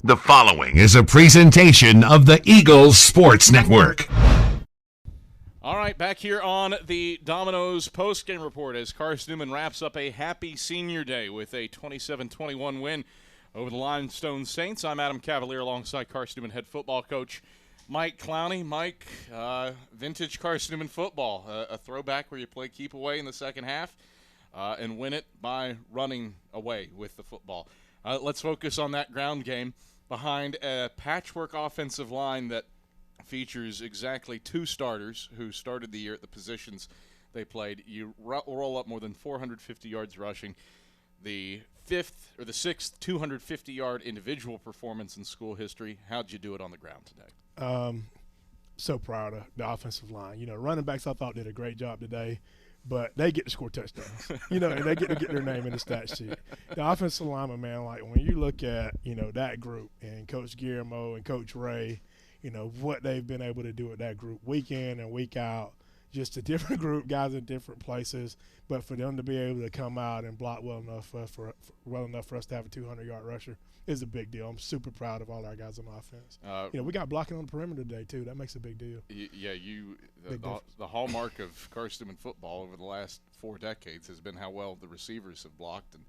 The following is a presentation of the Eagles Sports Network. All right, back here on the Domino's postgame report as Carson-Newman wraps up a happy senior day with a 27-21 win over the Limestone Saints. I'm Adam Cavalier alongside Carson-Newman head football coach Mike Clowney. Mike, vintage Carson-Newman football, a throwback where you play keep away in the second half and win it by running away with the football. Let's focus on that ground game behind a patchwork offensive line that features exactly two starters who started the year at the positions they played. You roll up more than 450 yards rushing, the sixth 250-yard individual performance in school history. How'd you do it on the ground today? So proud of the offensive line. Running backs I thought did a great job today, but they get to score touchdowns, and they get to get their name in the stat sheet. The offensive lineman, man, like when you look at, that group and Coach Guillermo and Coach Ray, what they've been able to do with that group week in and week out, just a different group, guys in different places, but for them to be able to come out and block well enough for us to have a 200-yard rusher is a big deal. I'm super proud of all our guys on offense. We got blocking on the perimeter today too. That makes a big deal. The hallmark of Carson-Newman football over the last 4 decades has been how well the receivers have blocked. And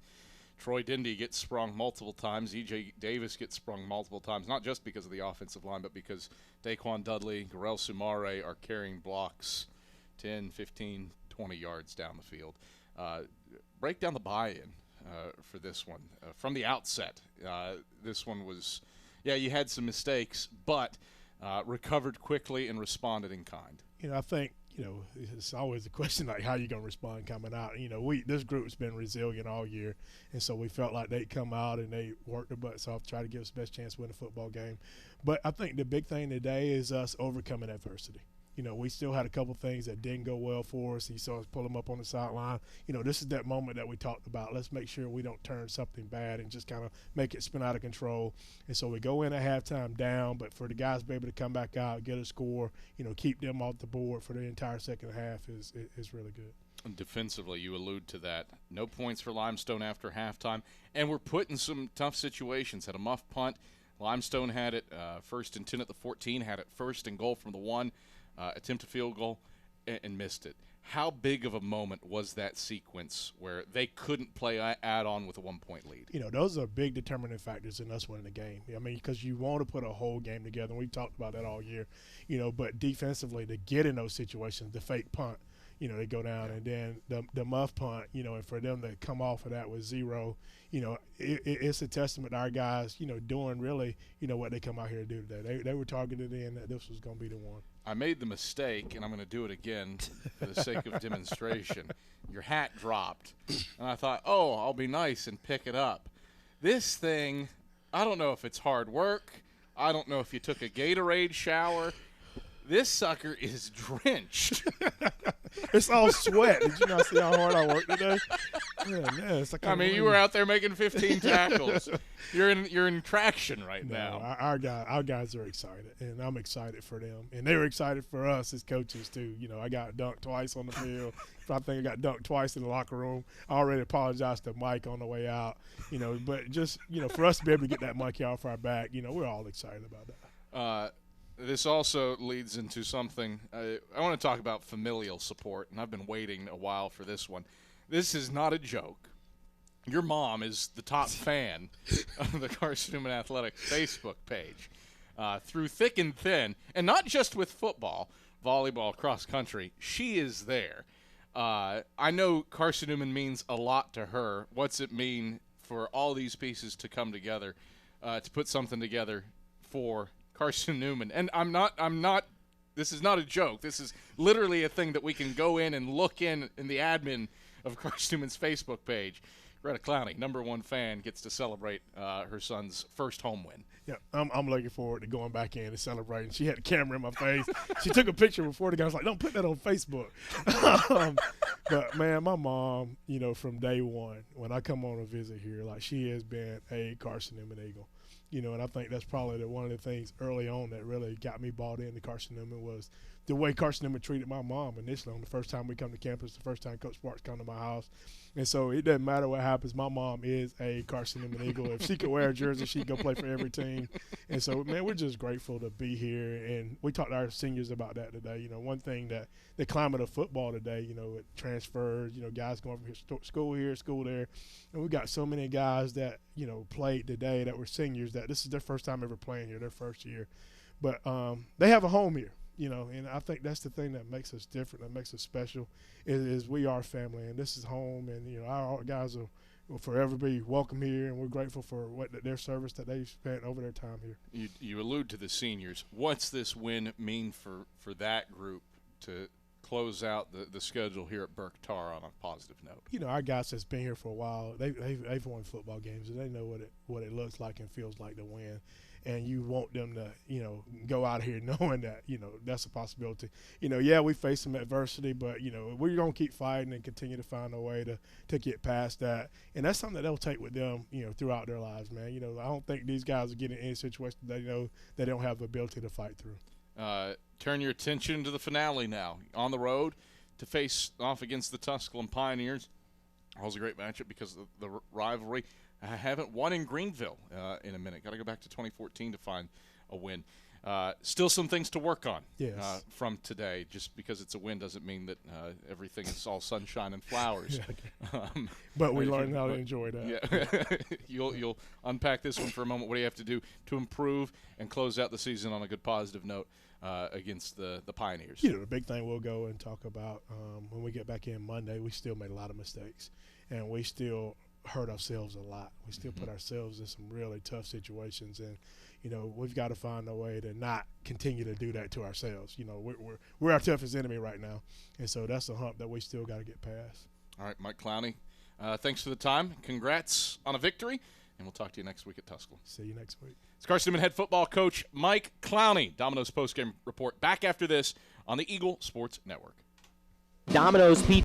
Troy Dindy gets sprung multiple times. E.J. Davis gets sprung multiple times, not just because of the offensive line, but because Daquan Dudley, Garel Sumare are carrying blocks 10, 15, 20 yards down the field. Break down the buy-in for this one. From the outset, this one was, you had some mistakes, but recovered quickly and responded in kind. I think, it's always a question like how you going to respond coming out. This group's been resilient all year, and so we felt like they'd come out and they worked their butts off to try to give us the best chance to win a football game. But I think the big thing today is us overcoming adversity. We still had a couple things that didn't go well for us. You saw us pull them up on the sideline. This is that moment that we talked about. Let's make sure we don't turn something bad and just kind of make it spin out of control. And so we go in at halftime down, but for the guys to be able to come back out, get a score, keep them off the board for the entire second half is really good. And defensively, you allude to that. No points for Limestone after halftime. And we're put in some tough situations. Had a muff punt. Limestone had it first and 10 at the 14, had it first and goal from the 1. Attempt a field goal and missed it. How big of a moment was that sequence where they couldn't play add-on with a 1-point lead? Those are big determining factors in us winning the game. Because you want to put a whole game together, and we've talked about that all year. But defensively, to get in those situations, the fake punt, they go down, and then the muff punt, and for them to come off of that with 0, it's a testament to our guys, doing really, what they come out here to do today. They were targeted in that this was going to be the one. I made the mistake, and I'm going to do it again for the sake of demonstration. Your hat dropped, and I thought, I'll be nice and pick it up. This thing, I don't know if it's hard work. I don't know if you took a Gatorade shower. This sucker is drenched. It's all sweat. Did you not see how hard I worked today? You were out there making 15 tackles. You're in traction now. Our guys are excited, and I'm excited for them, and they were excited for us as coaches too. I got dunked twice on the field. I think I got dunked twice in the locker room. I already apologized to Mike on the way out. But just for us to be able to get that monkey off our back, we're all excited about that. This also leads into something. I want to talk about familial support, and I've been waiting a while for this one. This is not a joke. Your mom is the top fan of the Carson-Newman Athletics Facebook page. Through thick and thin, and not just with football, volleyball, cross country, she is there. I know Carson-Newman means a lot to her. What's it mean for all these pieces to come together, to put something together for Carson-Newman? And I'm not, this is not a joke. This is literally a thing that we can go in and look in the admin of Carson-Newman's Facebook page. Greta Clowney, #1 fan, gets to celebrate her son's first home win. Yeah, I'm looking forward to going back in and celebrating. She had a camera in my face. She took a picture before the guy was like, "Don't put that on Facebook." But man, my mom, from day one, when I come on a visit here, like she has been a Carson-Newman Eagle. And I think that's probably one of the things early on that really got me bought into Carson-Newman was the way Carson-Newman treated my mom initially on the first time we come to campus, the first time Coach Sparks come to my house. And so it doesn't matter what happens. My mom is a Carson-Newman Eagle. If she could wear a jersey, she'd go play for every team. And so, man, we're just grateful to be here. And we talked to our seniors about that today. One thing that the climate of football today, it transfers, guys going from here, school there. And we got so many guys that, played today that were seniors that this is their first time ever playing here, their first year. But they have a home here. And I think that's the thing that makes us different, that makes us special, is we are family, and this is home, and our guys will forever be welcome here, and we're grateful for their service that they've spent over their time here. You allude to the seniors. What's this win mean for that group to close out the schedule here at Burke Tar on a positive note? Our guys that's been here for a while, they've won football games, and they know what it looks like and feels like to win. And you want them to, go out here knowing that, that's a possibility. We face some adversity, but, we're going to keep fighting and continue to find a way to get past that. And that's something that they'll take with them, throughout their lives, man. I don't think these guys are getting in any situation they know they don't have the ability to fight through. Turn your attention to the finale now. On the road to face off against the Tusculum Pioneers. Always a great matchup because of the rivalry. I haven't won in Greenville in a minute. Got to go back to 2014 to find a win. Still some things to work on from today. Just because it's a win doesn't mean that everything is all sunshine and flowers. But we learned how to enjoy that. Yeah. You'll unpack this one for a moment. What do you have to do to improve and close out the season on a good positive note against the Pioneers? The big thing we'll go and talk about when we get back in Monday, we still made a lot of mistakes, and we still – hurt ourselves a lot. We still put ourselves in some really tough situations, and we've got to find a way to not continue to do that to ourselves. We're our toughest enemy right now, and so that's a hump that we still got to get past. All right, Mike Clowney, thanks for the time. Congrats on a victory, and we'll talk to you next week at Tusculum. See you next week. It's Carson-Newman head football coach Mike Clowney. Domino's postgame report back after this on the Eagle Sports Network. Domino's Pizza.